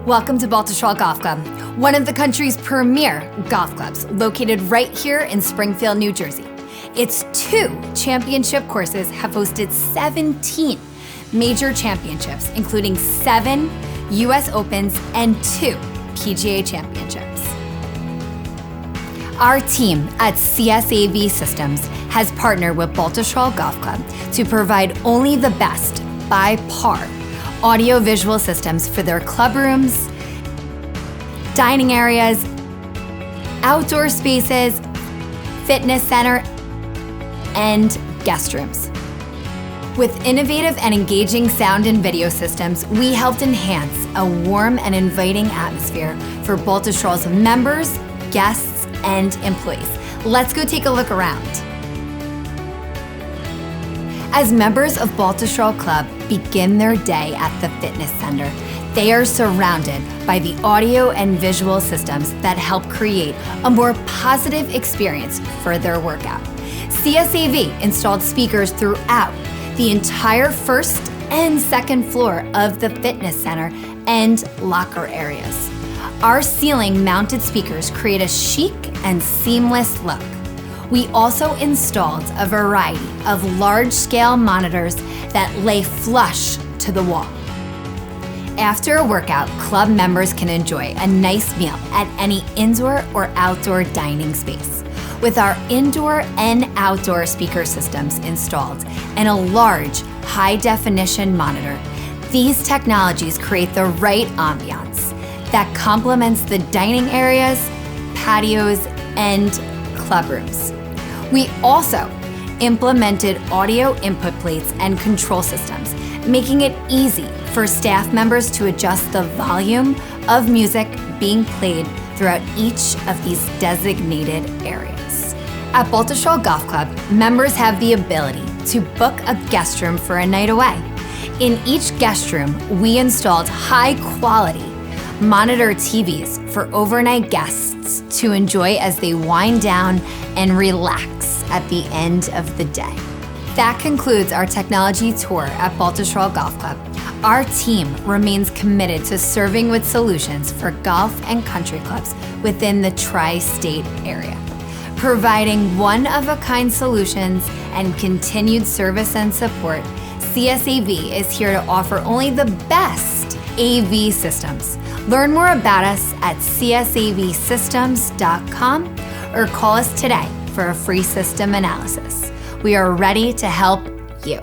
Welcome to Baltusrol Golf Club, one of the country's premier golf clubs, located right here in Springfield, New Jersey. Its 2 championship courses have hosted 17 major championships, including 7 US Opens and 2 PGA championships. Our team at CSAV Systems has partnered with Baltusrol Golf Club to provide only the best, by par, audio-visual systems for their club rooms, dining areas, outdoor spaces, fitness center, and guest rooms. With innovative and engaging sound and video systems, we helped enhance a warm and inviting atmosphere for Baltusrol's members, guests, and employees. Let's go take a look around. As members of Baltusrol Club begin their day at the fitness center, they are surrounded by the audio and visual systems that help create a more positive experience for their workout. CSAV installed speakers throughout the entire first and second floor of the fitness center and locker areas. Our ceiling-mounted speakers create a chic and seamless look. We also installed a variety of large-scale monitors that lay flush to the wall. After a workout, club members can enjoy a nice meal at any indoor or outdoor dining space. With our indoor and outdoor speaker systems installed and a large high-definition monitor, these technologies create the right ambiance that complements the dining areas, patios, and club rooms. We also implemented audio input plates and control systems, making it easy for staff members to adjust the volume of music being played throughout each of these designated areas. At Baltusrol Golf Club, members have the ability to book a guest room for a night away. In each guest room, we installed high-quality monitor TVs for overnight guests to enjoy as they wind down and relax at the end of the day. That concludes our technology tour at Baltusrol Golf Club. Our team remains committed to serving with solutions for golf and country clubs within the tri-state area. Providing one-of-a-kind solutions and continued service and support, CSAV is here to offer only the best AV systems. Learn more about us at csavsystems.com or call us today for a free system analysis. We are ready to help you.